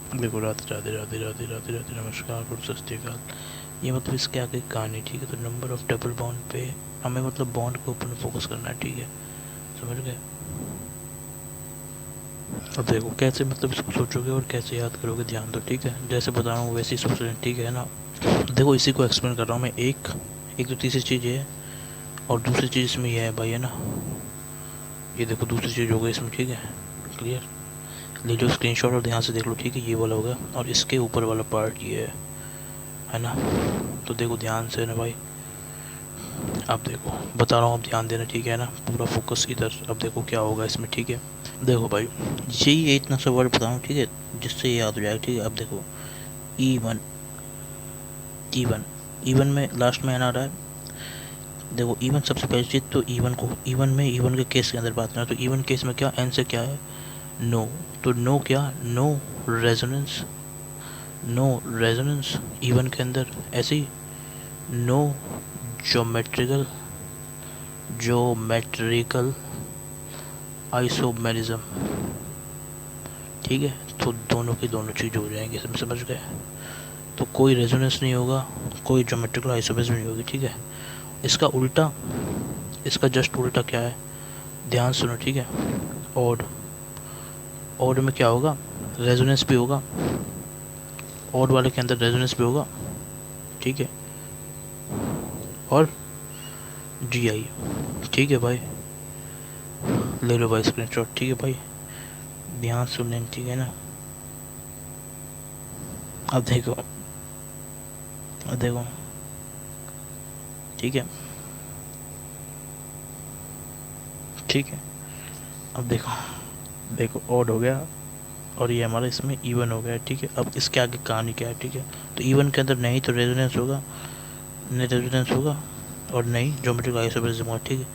देखो राधे राधे राधे राधे राधे राधे नमस्कार गुरु सत श्री अकाल। ये मतलब इसके आगे कहानी, ठीक है। तो नंबर ऑफ डबल बॉन्ड पे हमें मतलब बॉन्ड के ऊपर फोकस करना है, ठीक है, समझ गए। अब देखो कैसे मतलब इसको सोचोगे और कैसे याद करोगे, ध्यान दो, ठीक है। जैसे बता रहा हूँ वैसे ही सोच रहे हैं, ठीक है ना। देखो इसी को एक्सप्लेन कर रहा हूँ मैं। एक एक तो तीसरी चीज़ ये है, और दूसरी चीज़ इसमें यह है भाई, है ना। ये देखो दूसरी चीज़ हो गई इसमें, ठीक है, क्लियर। ले लो स्क्रीनशॉट और ध्यान से देख लो, ठीक है। ये वाला होगा और इसके ऊपर वाला पार्ट ये है ना। तो देखो ध्यान से ना भाई, अब देखो बता रहा हूँ, अब ध्यान देना, ठीक है ना। पूरा फोकस इधर। अब देखो क्या होगा इसमें, ठीक है। देखो भाई यही इतना सा वर्ड बताऊँ, ठीक है, जिससे ये याद हो जाएगा, ठीक है। अब देखो E one, E one, E one में लास्ट में आ रहा है। देखो ई वन सबसे पहली चीज़ तो ई वन को, ई वन में ई वन के केस के अंदर बात करना। तो ई वन केस में क्या एन से क्या है, नो। तो नो क्या, no resonance, no resonance E one के अंदर। ऐसे ही नो ज्योमेट्रिकल, ज्योमेट्रिकल आइसोमेरिज्म, ठीक है। तो दोनों की दोनों चीज़ हो जाएंगी, समझ गए। तो कोई रेजोनेंस नहीं होगा, कोई ज्योमेट्रिकल आइसोमेरिज्म नहीं होगी, ठीक है। इसका उल्टा, इसका जस्ट उल्टा क्या है, ध्यान सुनो, ठीक है। ऑड, ऑड में क्या होगा, रेजोनेंस भी होगा, ऑड वाले के अंदर रेजोनेंस भी होगा, ठीक है। और जी आई, ठीक है भाई। ले लो भाई स्क्रीनशॉट, ठीक है भाई, ध्यान सुन लें, ठीक है ना। अब देखो, अब देखो, ठीक है, ठीक है। अब देखो, देखो ऑड हो गया और ये हमारा इसमें इवन हो गया, ठीक है। अब इसके आगे कहानी क्या है, ठीक है। तो इवन के अंदर नहीं तो रेजोनेंस होगा, नहीं रेजोनेंस होगा, और नहीं ज्योमेट्रिकल आइसोमेरिज्म होगा, ठीक है।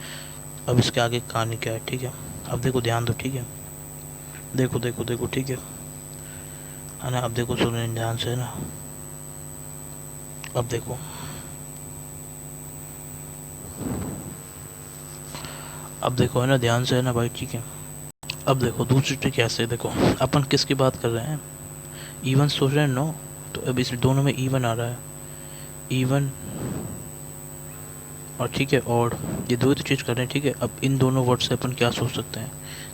अब इसके आगे कहानी क्या है, ठीक है। अब देखो ध्यान दो, ठीक है। देखो देखो देखो, ठीक है ना। अब देखो सुनो ध्यान से, है ना। अब देखो, अब देखो, है ना, ध्यान से, है ना भाई, ठीक है। अब देखो दूसरी ट्रिक कैसे, देखो अपन किसकी बात कर रहे हैं, इवन सोच रहे हैं, नो। तो अब इस दोनों में इवन आ रहा है, इवन और ठीक है, और ये दो ही तो चीज़ कर रहे हैं, ठीक है। अब इन दोनों वर्ड से अपन क्या सोच सकते हैं,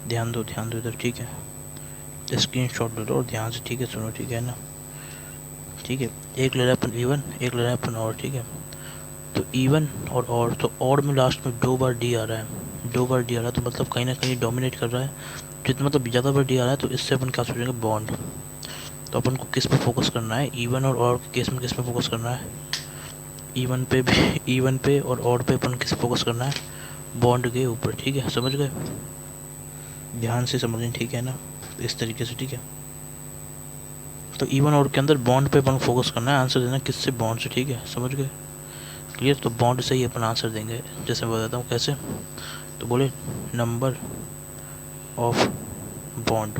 ध्यान दो इधर, ठीक है। स्क्रीन शॉट ले लो और ध्यान से, ठीक है, सुनो, ठीक है ना। ठीक है, एक ले रहा है अपन इवन, एक ले रहा है अपन और, ठीक है। तो इवन और, तो और में लास्ट में 2 बार डी आ रहा है, 2 बार डी आ रहा है, तो मतलब कहीं ना कहीं डोमिनेट कर रहा है। जितना मतलब ज़्यादा बार डी आ रहा है तो इससे अपन क्या सोचेंगे, बॉन्ड। तो अपन को किस पे फोकस करना है, इवन और के केस में किस पे फोकस करना है, इवन पे भी, इवन पे और पे अपन किस फोकस करना है, बॉन्ड के ऊपर, ठीक है, समझ गए। ध्यान से समझें, ठीक है ना, तो इस तरीके से, ठीक है। तो इवन और के अंदर बॉन्ड पे अपन फोकस करना है, आंसर देना किससे, बॉन्ड से, ठीक है, समझ गए, क्लियर। तो बॉन्ड से ही अपन आंसर देंगे, जैसे मैं बताता हूँ कैसे। तो बोले number of bond,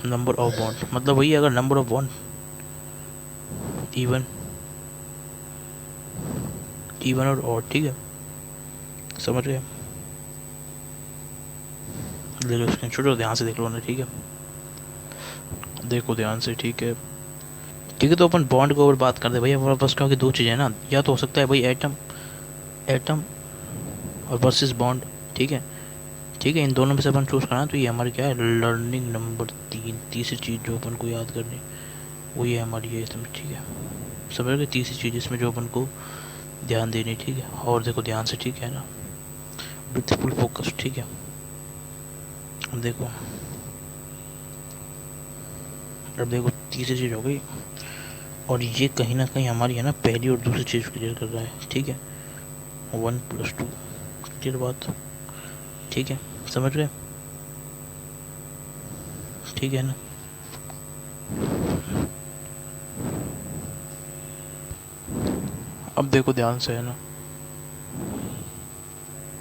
number of bond मतलब वही, अगर number of bond even, even और, ठीक है, समझ गए। ले लो स्क्रीन शॉट और ध्यान से देख लो ना, ठीक है। देखो ध्यान से, ठीक है, ठीक है। तो अपन बॉन्ड के ऊपर बात करते हैं भाई हमारे पास, क्योंकि दो चीज़ें हैं ना, या तो हो सकता है भाई एटम, एटम और वर्सेस बॉन्ड, ठीक है, ठीक है। इन दोनों में से अपन चूज़ करना, तो ये हमारी क्या है, लर्निंग नंबर 3, तीसरी चीज़ जो अपन को याद करनी, वो ये हमारी है इसमें, ठीक है, समझ गए। तीसरी चीज़ इसमें जो अपन को ध्यान देनी, ठीक है। और देखो ध्यान से, ठीक है ना, विथ फुल फोकस, ठीक है। अब देखो, अब देखो तीसरी चीज़ हो गई, और ये कहीं ना कहीं हमारी, है ना, पहली और दूसरी चीज़ क्लियर कर रहा है, ठीक है। 1+2, क्लियर बात, ठीक है, समझ गए, ठीक है ना। अब देखो ध्यान से, है ना,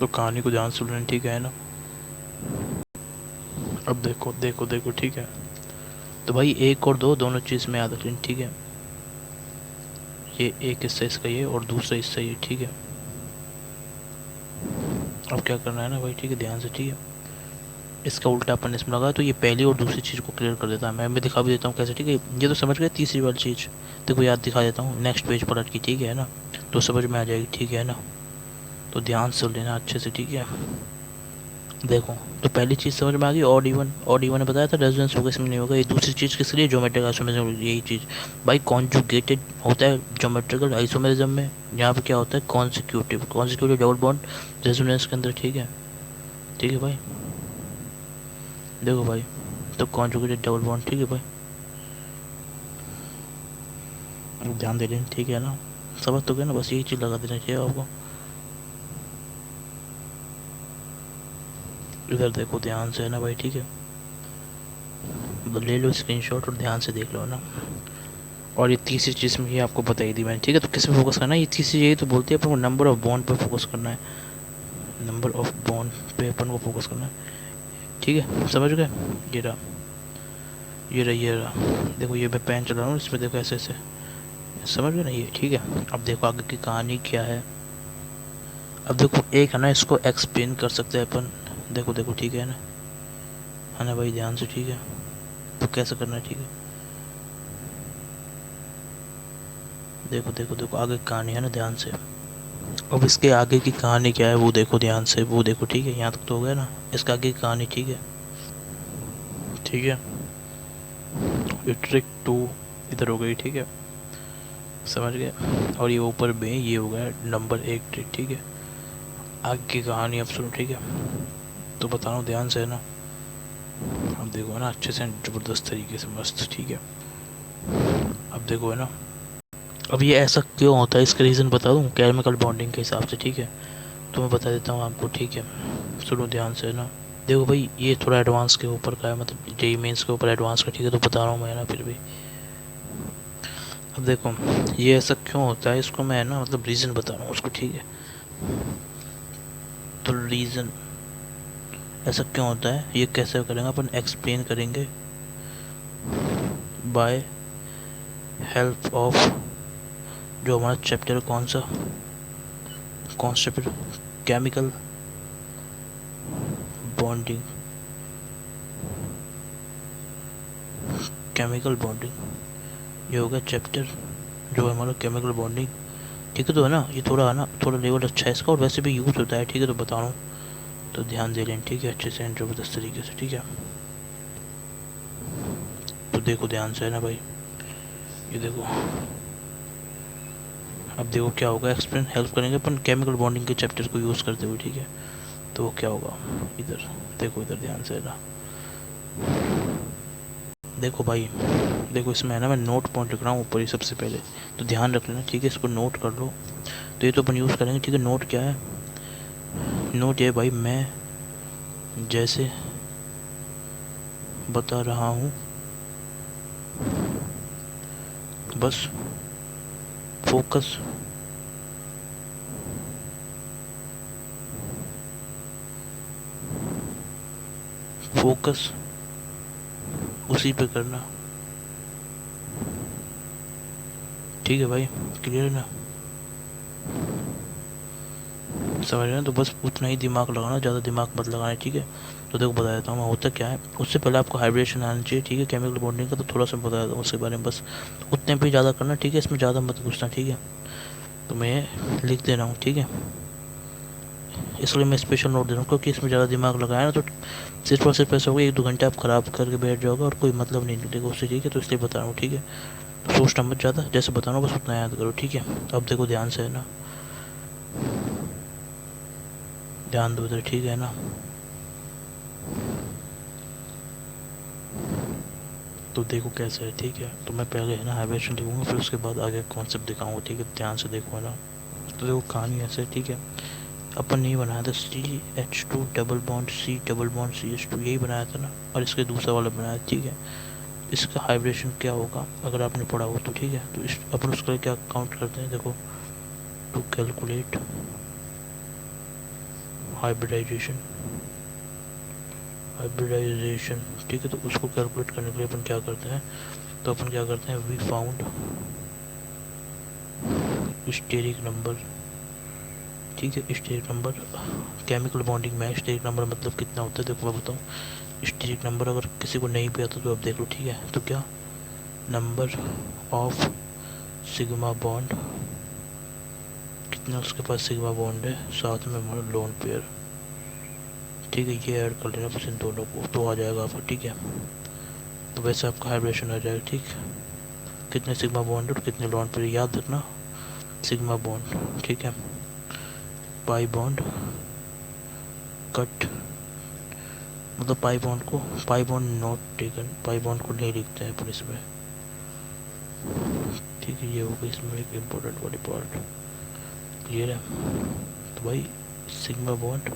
तो कहानी को ध्यान से सुन, ठीक है ना। अब देखो देखो देखो, ठीक है। तो भाई एक और दो दोनों चीज़ में याद रखें, ठीक है। ये एक हिस्सा इसका ये और दूसरा हिस्सा ये, ठीक है। अब क्या करना है ना भाई, ठीक है, ध्यान से, ठीक है। इसका उल्टा अपन इसमें लगा तो ये पहली और दूसरी चीज़ को क्लियर कर देता है। मैं दिखा भी देता हूँ कैसे, ठीक है। ये तो समझ गए तीसरी वाली चीज़, देखो याद दिखा देता हूँ, नेक्स्ट पेज पलट की, ठीक है ना, तो समझ में आ जाएगी, ठीक है ना। तो ध्यान से लेना अच्छे से, ठीक है। देखो तो पहली चीज़ समझ में आ गई, ऑड इवन ने बताया था रेजोनेंस होगा, इसमें नहीं होगा। ये दूसरी चीज़ किस लिए, ज्योमेट्रिकल आइसोमेरिज्म, यही चीज़ भाई कॉन्जुगेटेड होता है ज्योमेट्रिकल आइसोमेरिज्म में। यहाँ पे क्या होता है, कॉन्सिक्यूटिव डबल बॉन्ड रेजोनेंस के अंदर, ठीक है। ठीक है भाई, देखो भाई, तो कॉन्जुगेटेड डबल बॉन्ड, ठीक है भाई, ध्यान दे लेना, ठीक है ना। समझ तो गए ना, बस यही चीज़ लगा देना चाहिए आपको। इधर देखो ध्यान से है ना भाई, ठीक है। ले लो स्क्रीनशॉट और ध्यान से देख लो ना। और ये तीसरी चीज़ में ये आपको बताई दी मैंने, ठीक है। तो किस पे फोकस करना है, ये तीसरी यही तो बोलती है अपन को, नंबर ऑफ बॉन्ड पे फोकस करना है, नंबर ऑफ बॉन्ड पे अपन को फोकस करना है, ठीक है। समझ गए, ये रहा, ये रहा, देखो ये मैं पेन चला रहा हूँ, इसमें देखो ऐसे ऐसे, समझ गए ना ये, ठीक है। अब देखो आगे की कहानी क्या है। अब देखो एक है ना, इसको एक्सप्लेन कर सकते हैं अपन, देखो देखो, ठीक है ना भाई, ध्यान से, ठीक है। तो कैसे करना है, ठीक है। देखो देखो देखो आगे की कहानी है ना, ध्यान से। अब इसके आगे की कहानी क्या है वो देखो ध्यान से, वो देखो, ठीक है। यहाँ तक तो हो गया ना, इसका आगे की कहानी, ठीक है, ठीक है। ये ट्रिक 2 इधर हो गई, ठीक है, समझ गए। और ये ऊपर में ये हो गया नंबर 1 ट्रिक, ठीक है। आगे की कहानी अब सुनो, ठीक है। तो बता रहा हूँ ध्यान से, है ना। अब देखो है ना, अच्छे से ज़बरदस्त तरीके से मस्त, ठीक है। अब देखो है ना, अब ये ऐसा क्यों होता है, इसका रीज़न बता दूँ, केमिकल बॉन्डिंग के हिसाब से, ठीक है। तो मैं बता देता हूँ आपको, ठीक है। सुनो ध्यान से, है ना। देखो भाई ये थोड़ा एडवांस के ऊपर का है, मतलब जेई मेंस के ऊपर एडवांस का, ठीक है। तो बता रहा हूँ मैं ना फिर भी। अब देखो ये ऐसा क्यों होता है, इसको मैं ना मतलब रीज़न बता रहा हूँ उसको, ठीक है। तो रीज़न ऐसा क्यों होता है, ये कैसे करेंगे अपन, एक्सप्लेन करेंगे बाय हेल्प ऑफ, जो हमारा चैप्टर कौन सा chapter, chemical bonding, chemical bonding, ये हो गया चैप्टर जो है हमारा केमिकल बॉन्डिंग, ठीक है। तो है ना, ये थोड़ा है ना, थोड़ा लेवल अच्छा है इसका, और वैसे भी यूज़ होता है, ठीक है। तो बता रहा हूँ, तो ध्यान दे लें, ठीक है, अच्छे से ज़बरदस्त तरीके से, ठीक है। तो देखो ध्यान से, है ना भाई, ये देखो। अब देखो क्या होगा, एक्सप्लेन हेल्प करेंगे अपन केमिकल बॉन्डिंग के चैप्टर को यूज़ करते हुए, ठीक है। तो क्या होगा, इधर देखो, इधर ध्यान से, है ना। देखो भाई, देखो इसमें है ना, मैं नोट पॉइंट लिख रहा हूँ ऊपर ही सबसे पहले, तो ध्यान रख लेना, ठीक है। इसको नोट कर लो। तो ये तो अपन यूज़ करेंगे, ठीक है। नोट क्या है, नोट ये भाई, मैं जैसे बता रहा हूँ बस फोकस फोकस उसी पे करना, ठीक है भाई, क्लियर है ना, समझ रहे हैं। तो बस उतना ही दिमाग लगाना, ज़्यादा दिमाग मत लगाना है, ठीक है। तो देखो बता देता हूँ मैं, होता क्या है, उससे पहले आपको हाइब्रेशन आना चाहिए, ठीक है, केमिकल बॉन्डिंग का। तो थोड़ा सा बता देता हूँ उसके बारे में, बस उतने पे ज़्यादा करना, ठीक है। इसमें ज़्यादा मत घुसना, ठीक है। तो मैं लिख दे रहा हूँ, ठीक है, इसलिए मैं स्पेशल नोट दे रहा हूँ, क्योंकि इसमें ज़्यादा दिमाग लगाया ना तो सिर्फ और सिर्फ ऐसा होगा, 1-2 घंटे आप ख़राब करके बैठ जाओगे और कोई मतलब नहीं निकलेगा उससे, ठीक है। तो इसलिए बता रहा हूँ, ठीक है। तो सोचना मत ज़्यादा, जैसे बता रहा हूँ बस उतना याद करो, ठीक है। अब देखो ध्यान से, है ना, ध्यान दो इधर, ठीक है ना। तो देखो कैसे है, ठीक है। तो मैं पहले है ना हाइब्रेशन लिखूँगा, फिर उसके बाद आगे कॉन्सेप्ट दिखाऊंगा, ठीक है। ध्यान से देखो, है ना। तो देखो कहानी ऐसे, ठीक है। अपन नहीं बनाया था, CH2 double bond C double bond CH2, यही बनाया था ना। और इसके दूसरा वाला बनाया, ठीक है। इसका हाइब्रेशन क्या होगा अगर आपने पढ़ा हो तो, ठीक है। तो इस अपन उसका क्या काउंट करते हैं, देखो, टू कैलकुलेट हाइब्रिडाइजेशन, ठीक है। तो उसको कैलकुलेट करने के लिए अपन क्या करते हैं, तो अपन क्या करते हैं, वी फाउंड स्टेरिक नंबर, ठीक है। स्टेरिक नंबर केमिकल बॉन्डिंग में स्टेरिक नंबर मतलब कितना होता है, देखो मैं बताऊँ। स्टेरिक नंबर अगर किसी को नहीं भी आता तो आप देख लो, ठीक है। तो क्या, नंबर ऑफ सिग्मा बॉन्ड, कितना उसके पास सिग्मा बॉन्ड है, साथ में हमारा लोन पेयर, ठीक है। ये ऐड कर लेना बस इन दोनों को, तो आ जाएगा आपका, ठीक है। तो वैसे आपका हाइब्रिडेशन आ जाएगा, ठीक। कितने सिग्मा बॉन्ड और कितने लोन पेयर याद रखना, सिग्मा बॉन्ड, ठीक है। पाई बॉन्ड कट, मतलब पाई बॉन्ड को, pi bond not taken, pi bond को नहीं लिखते हैं पर इसमें, ठीक है। ये होगा इसमें एक इम्पोर्टेंट वाली पार्ट, क्लियर है। तो भाई सिग्मा बॉन्ड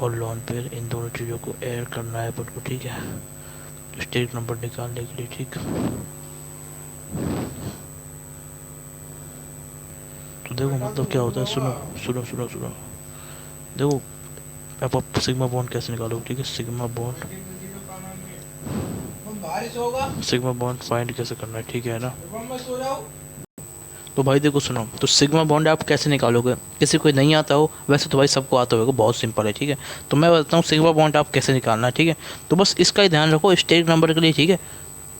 और लॉन पेयर इन दोनों चीज़ों को ऐड करना है अपन को, ठीक है, स्टेरिक नंबर निकालने के लिए, ठीक। तो देखो मतलब क्या होता है, सुनो सुनो सुनो सुनो, देखो अब आप सिग्मा बॉन्ड कैसे निकालोगे, ठीक है। Sigma bond, sigma bond find कैसे करना है, ठीक है ना। तो भाई देखो सुनो, तो सिग्मा बॉन्ड आप कैसे निकालोगे, किसी को नहीं आता हो, वैसे तो भाई सबको आता होगा, बहुत सिंपल है, ठीक है। तो मैं बताता हूँ सिग्मा बॉन्ड आप कैसे निकालना है, ठीक है। तो बस इसका ही ध्यान रखो स्टेरिक नंबर के लिए, ठीक है।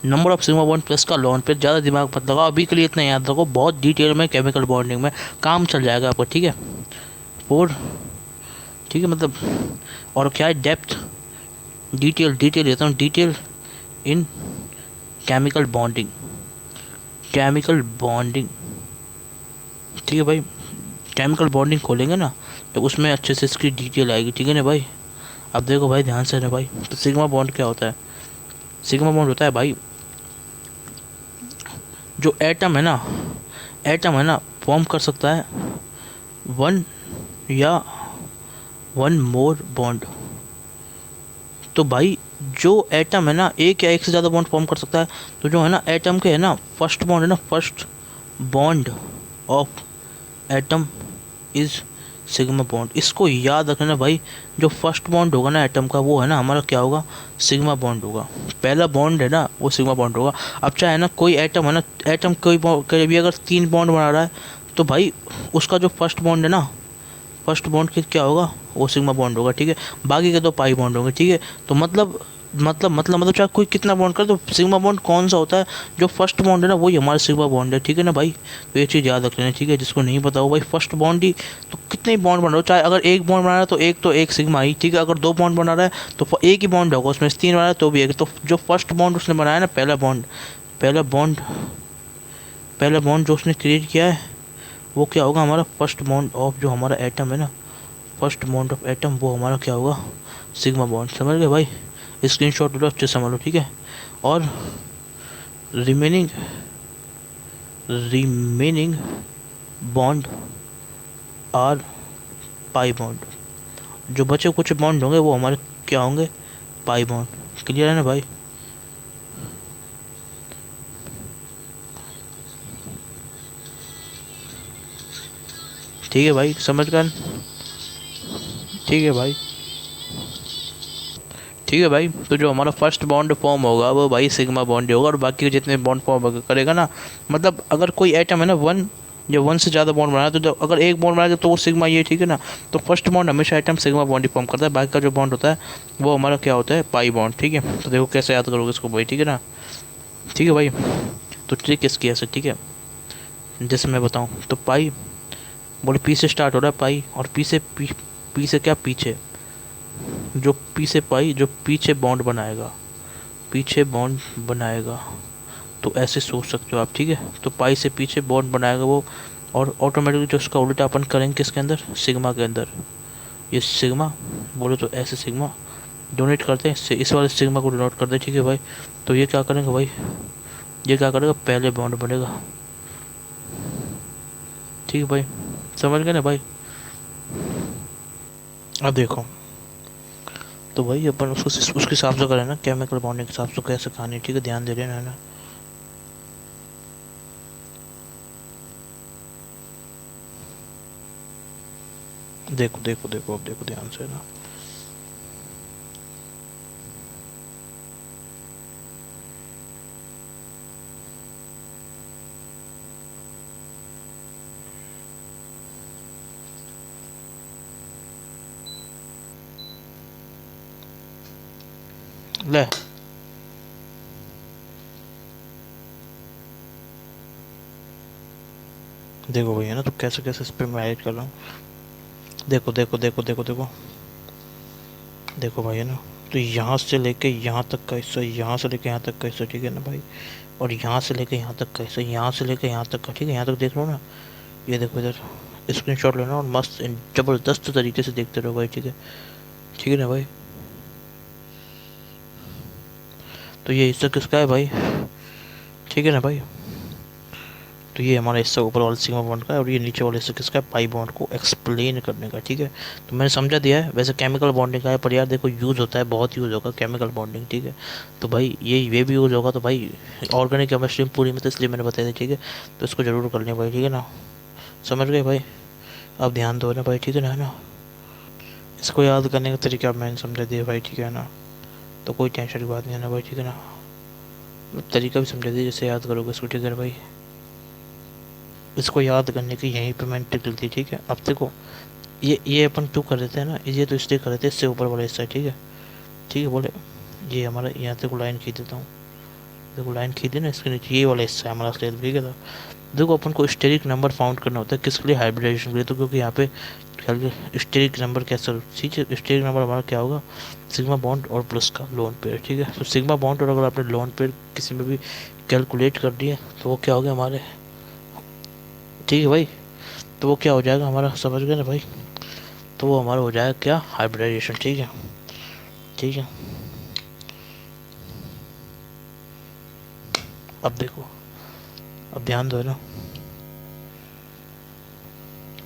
Number of sigma bond plus का लॉन पे, ज़्यादा दिमाग मत लगाओ अभी के लिए, इतना याद रखो, बहुत डिटेल में केमिकल बॉन्डिंग में काम चल जाएगा आपको, ठीक है। और ठीक है मतलब, और क्या है, डेप्थ, डिटेल, डिटेल लेता हूँ, detail in chemical bonding, chemical bonding, ठीक है भाई। केमिकल बॉन्डिंग खोलेंगे ना तो उसमें अच्छे से इसकी डिटेल आएगी, ठीक है ना भाई। अब देखो भाई ध्यान से ना भाई, तो सिग्मा बॉन्ड क्या होता है, सिग्मा बॉन्ड होता है भाई, जो एटम है ना, एटम है ना, फॉर्म कर सकता है वन या वन मोर बॉन्ड। तो भाई जो एटम है ना, एक या एक से ज़्यादा बॉन्ड फॉर्म कर सकता है, तो जो है ना एटम के है ना फर्स्ट बॉन्ड है ना, first bond of atom is sigma bond. इसको याद रखना ना भाई, जो फर्स्ट बॉन्ड होगा ना एटम का, वो है ना हमारा क्या होगा, सिग्मा बॉन्ड होगा। पहला बॉन्ड है ना वो सिग्मा बॉन्ड होगा। अब चाहे ना कोई एटम है ना, एटम कोई भी अगर 3 बॉन्ड बना रहा है, तो भाई उसका जो फर्स्ट बॉन्ड है ना, फर्स्ट बॉन्ड क्या होगा, वो सिग्मा बॉन्ड होगा, ठीक है। बाकी के 2 पाई बॉन्ड होंगे, ठीक है। तो मतलब चाहे कोई कितना बॉन्ड करे, तो सिग्मा बॉन्ड कौन सा होता है, जो फर्स्ट बॉन्ड है ना वही हमारा सिग्मा बॉन्ड है, ठीक है ना भाई। तो ये चीज़ याद रख लेना, ठीक है। जिसको नहीं पता हो भाई, फर्स्ट बॉन्ड ही, तो कितने ही बॉन्ड बना रहा हो, चाहे अगर एक बॉन्ड बना रहा है तो एक सिग्मा ही, ठीक है। अगर 2 बॉन्ड बना रहा है तो एक ही बॉन्ड होगा, उसमें 3 बना रहा है तो भी एक। तो जो फर्स्ट बॉन्ड उसने बनाया ना, पहला बॉन्ड जो उसने क्रिएट किया है, वो क्या होगा, हमारा फर्स्ट बॉन्ड ऑफ जो हमारा एटम है ना, फर्स्ट बॉन्ड ऑफ एटम, वो हमारा क्या होगा, सिग्मा बॉन्ड। समझ गए भाई, स्क्रीनशॉट लो, अच्छे समझ लो, ठीक है। और remaining remaining bond are pi bond, जो बचे कुछ बॉन्ड होंगे वो हमारे क्या होंगे, पाई बॉन्ड। क्लियर है ना भाई। ठीक है भाई, समझ गए, ठीक है भाई, ठीक है भाई। तो जो हमारा फर्स्ट बॉन्ड फॉर्म होगा वो भाई सिग्मा बॉन्ड होगा, और बाकी के जितने बॉन्ड फॉर्म करेगा ना, मतलब अगर कोई एटम है ना वन या वन से ज़्यादा बॉन्ड बनाया, तो जब अगर एक बॉन्ड बनाएगा तो वो सिग्मा, ये ठीक है ना। तो फर्स्ट बॉन्ड हमेशा एटम सिग्मा बॉन्ड ही फॉर्म करता है, बाकी का जो बॉन्ड होता है वो हमारा क्या होता है, पाई बॉन्ड, ठीक है। तो देखो कैसे याद करोगे इसको भाई, ठीक है ना, ठीक है भाई। तो ट्रिक इसकी ऐसे, ठीक है, जैसे मैं बताऊँ तो पाई, बोले पी से स्टार्ट हो रहा है पाई, और पी से क्या, पीछे, जो पी से पाई, जो पीछे बॉन्ड बनाएगा, पीछे बॉन्ड बनाएगा, तो ऐसे सोच सकते हो आप, ठीक है। तो पाई से पीछे बॉन्ड बनाएगा वो, और ऑटोमेटिकली जो उसका उल्टा अपन करेंगे किसके अंदर, सिग्मा के अंदर। ये सिग्मा बोले तो ऐसे सिग्मा डोनेट करते हैं, इस वाले सिग्मा को डोनेट करते हैं, ठीक है भाई। तो ये क्या करेंगे भाई, ये क्या करेगा, पहले बॉन्ड बनेगा, ठीक है भाई, समझ गए ना भाई। अब देखो, तो भाई अपन उसके हिसाब से करें ना, केमिकल बॉन्डिंग के हिसाब से कैसे कहानी, ठीक है, ध्यान दे रहे हैं ना। देखो देखो देखो, अब देखो ध्यान से ना, ले देखो भैया ना, तो कैसे कैसे इस पर मैं ऐड कर रहा हूँ। देखो देखो देखो देखो देखो देखो भाई है ना, तो यहाँ से लेके यहाँ तक का हिस्सा, यहाँ से लेके यहाँ तक का हिस्सा, ठीक है ना भाई, और यहाँ से लेके यहाँ तक का हिस्सा, यहाँ से लेके यहाँ तक का, ठीक है, यहाँ तक देख लो ना। ये देखो इधर स्क्रीनशॉट लेना और मस्त ज़बरदस्त तरीके से देखते रहो भाई, ठीक है ना भाई। तो ये हिस्सा किसका है भाई, ठीक है ना भाई। तो ये हमारा हिस्सा ऊपर वाला सिग्मा बॉन्ड का है, और ये नीचे वाला हिस्सा किसका है, पाई बॉन्ड को एक्सप्लेन करने का, ठीक है। तो मैंने समझा दिया है, वैसे केमिकल बॉन्डिंग का है, पर यार देखो यूज़ होता है, बहुत यूज़ होगा केमिकल बॉन्डिंग, ठीक है। तो भाई ये भी यूज़ होगा, तो भाई ऑर्गेनिक केमिस्ट्री पूरी में, तो इसलिए मैंने बताया था, ठीक है। तो इसको ज़रूर कर लें भाई, ठीक है ना, समझ गए भाई। अब ध्यान दो ना भाई, ठीक है ना। इसको याद करने का तरीका मैंने समझा दिया भाई, ठीक है ना। तो कोई टेंशन की बात नहीं है ना भाई, ठीक है ना। तरीका भी समझा दिया, जैसे याद करोगे इसको, ठीक है भाई। इसको याद करने की यहीं पे मैंने ट्रिक दी, ठीक है। अब देखो ये अपन क्यों कर देते हैं ना, ये तो इसलिए कर देते हैं, इससे ऊपर वाला हिस्सा, ठीक है बोले। ये हमारा यहाँ तक लाइन खींच देता हूँ, देखो लाइन खींच ना, इसके नीचे ये वाला हिस्सा है हमारा स्लेब, ठीक है। तो देखो अपन को स्टेरिक नंबर फाउंड करना होता है, किसके लिए, हाइब्रिडाइजेशन के लिए। तो क्योंकि यहाँ पे स्टेरिक नंबर कैसे, ठीक है, स्टेरिक नंबर हमारा क्या होगा, सिग्मा बॉन्ड और प्लस का लोन पेयर, ठीक है। तो सिग्मा बॉन्ड और अगर आपने लोन पेयर किसी में भी कैलकुलेट कर दिए, तो वो क्या हो गया हमारे, ठीक है भाई। तो वो क्या हो जाएगा हमारा, समझ गए ना भाई। तो वो हमारा हो जाएगा क्या, हाइब्रिडाइजेशन, ठीक है। अब देखो, अब ध्यान दो ना,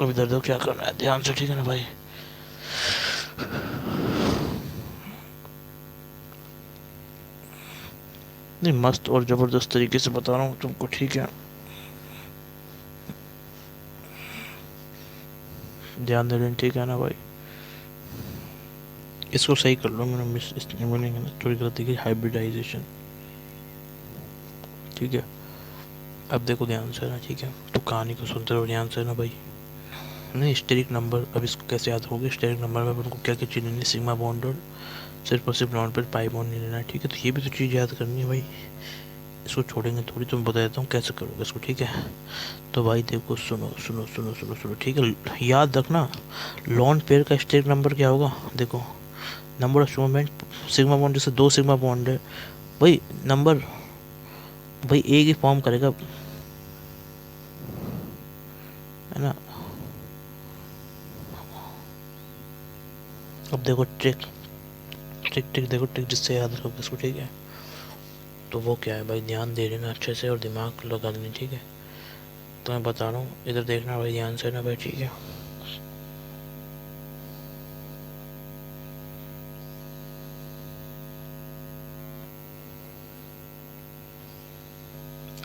अब इधर दो क्या करना है ध्यान से, ठीक है ना भाई। नहीं मस्त और ज़बरदस्त तरीके से बता रहा हूँ तुमको, ठीक है। ध्यान दे लेना, ठीक है ना भाई। इसको सही कर लो, मैंने मिस बोलेंगे ना, थोड़ी गलती की, हाइब्रिडाइजेशन, ठीक है। अब देखो ध्यान से ना, ठीक है। तो कहानी को सुनते रहो ध्यान से ना भाई। नहीं स्टेरिक नंबर, अब इसको कैसे याद होगी, स्टेरिक नंबर में अपन को क्या क्या चीज़ लेनी, सिग्मा बॉन्ड और सिर्फ नॉन पर पाई बॉन्ड नहीं लेना, ठीक है। तो ये भी तो चीज़ याद करनी है भाई। इसको छोड़ेंगे थोड़ी, तो मैं बता देता हूँ कैसे करोगे इसको, ठीक है। तो भाई देखो, सुनो सुनो सुनो सुनो सुनो, ठीक है, याद रखना। लॉन पेयर का स्टेरिक नंबर क्या होगा, देखो, नंबर ऑफ सिग्मा बॉन्ड, जैसे दो सिग्मा बॉन्ड है भाई, नंबर भाई एक ही फॉर्म करेगा, है ना। अब देखो ट्रिक ट्रिक ट्रिक देखो, ट्रिक जिससे याद रखोगे इसको, ठीक है। तो वो क्या है भाई, ध्यान दे लेना अच्छे से और दिमाग लगा लेना, ठीक है। तो मैं बता रहा हूँ, इधर देखना भाई ध्यान से ना भाई, ठीक है।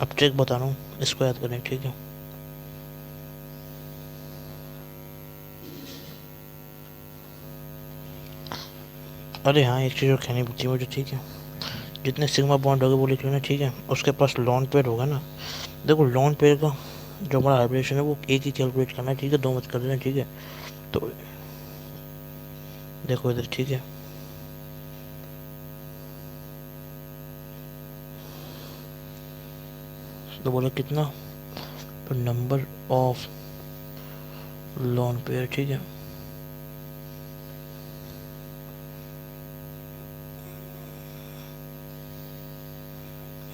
अब ट्रिक बता रहा हूँ, इसको याद करें, ठीक है। अरे हाँ, एक चीज़ और कहनी पड़ती है मुझे, ठीक है। जितने सिग्मा बॉन्ड होगा वो लिख लेना, ठीक है। उसके पास लॉन पेयर होगा ना, देखो लॉन पेयर का जो हमारा हाइब्रिडेशन है वो एक ही कैलकुलेट करना है, ठीक है, दो मत कर देना, ठीक है। तो देखो इधर, ठीक है। तो बोला कितना, तो नंबर ऑफ लॉन पेयर, ठीक है।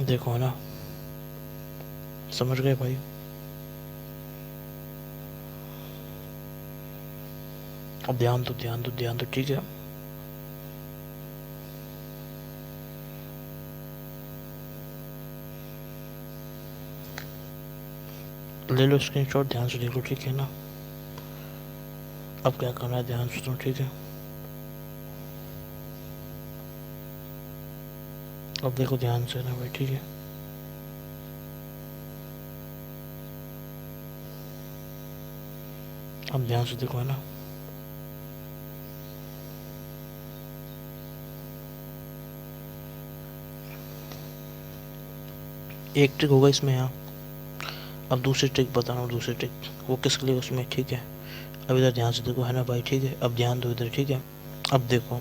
देखो है ना, समझ गए भाई। अब ध्यान दो ध्यान दो ध्यान दो, ठीक है। ले लो स्क्रीनशॉट, ध्यान से देखो, ठीक है ना। अब क्या करना है ध्यान से सुनो, ठीक है। अब देखो ध्यान से ना भाई, ठीक है। अब ध्यान से देखो, है ना। एक ट्रिक होगा इसमें यहाँ। अब दूसरी ट्रिक बता रहा हूँ, दूसरी ट्रिक वो किसके लिए उसमें, ठीक है। अब इधर ध्यान से देखो, है ना भाई, ठीक है। अब ध्यान दो इधर, ठीक है। अब देखो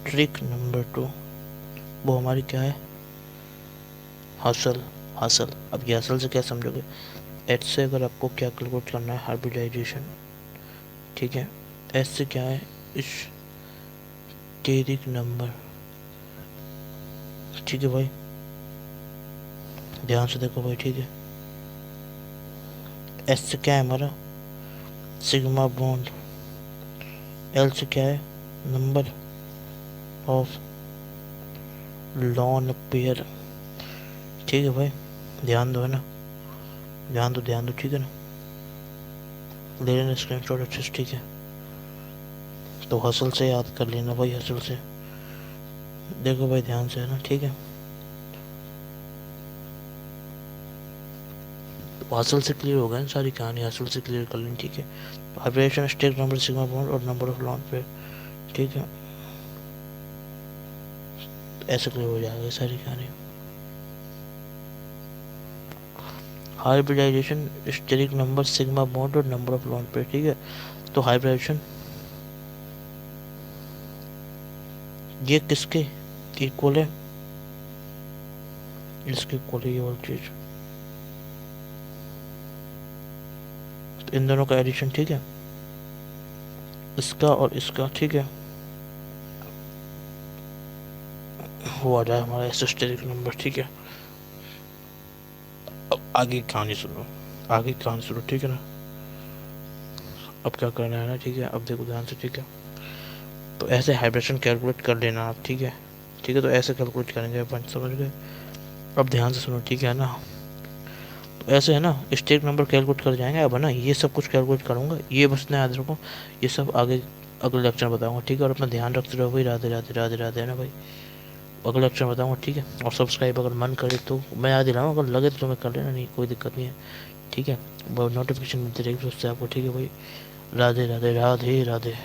ट्रिक नंबर 2, वो हमारी क्या है, हसल। हसल, अब ये हसल से क्या समझोगे, एच से अगर आपको क्या कैलकुलेट करना है, हाइब्रिडाइजेशन, ठीक है। एस से क्या है, स्टेरिक नंबर, ठीक है भाई, ध्यान से देखो भाई, ठीक है। एस से क्या है हमारा, सिग्मा बॉन्ड। एल से क्या है, नंबर ऑफ लॉन पेयर, ठीक है भाई, ध्यान दो, है ना, ध्यान दो, ठीक है ना, ले लेना स्क्रीन शॉट अच्छे से, ठीक है। तो हसल से याद कर लेना भाई, हसल से देखो भाई, ध्यान से, है ना, ठीक है। तो हसल से क्लियर हो गया ना सारी कहानी, हसल से क्लियर कर लेनी, ठीक है। Hybridisation steric number sigma bond और नंबर ऑफ लॉन पेयर, ठीक है, ऐसे क्लियर हो जाएगा सारी कहानी। Hybridisation steric number sigma bond और नंबर ऑफ लॉन पेयर, ठीक है। तो हाइब्रिडाइजेशन ये किसके इक्वल है, इसके इक्वल है ये वाली चीज, तो इन दोनों का एडिशन, ठीक है, इसका और इसका, ठीक है, वो आ जाए हमारा स्टेरिक नंबर, ठीक है। अब आगे की कहानी सुनो, ठीक है ना। अब क्या करना है ना, ठीक है, अब देखो ध्यान से, ठीक है। तो ऐसे हाइब्रिडेशन कैलकुलेट कर लेना आप, ठीक है, ठीक है। तो ऐसे कैलकुलेट करेंगे अपन, समझ गए। अब ध्यान से सुनो, ठीक है ना। तो ऐसे है ना, स्टेक नंबर कैलकुलेट कर जाएंगे। अब है ना, ये सब कुछ कैलकुलेट करूँगा, ये बस ना याद रखो, ये सब आगे अगले लेक्चर में बताऊँगा, ठीक है। और अपना ध्यान रखते रहो भाई, राधे राधे राधे राधे, है ना भाई, अगले लेक्चर में बताऊँगा, ठीक है। और सब्सक्राइब अगर मन करे तो मैं याद दिलाऊँ, अगर लगे तो तुम्हें कर लेना, नहीं कोई दिक्कत नहीं है, ठीक है। नोटिफिकेशन मिलती रहेगी उससे आपको, ठीक है भाई। राधे राधे राधे राधे।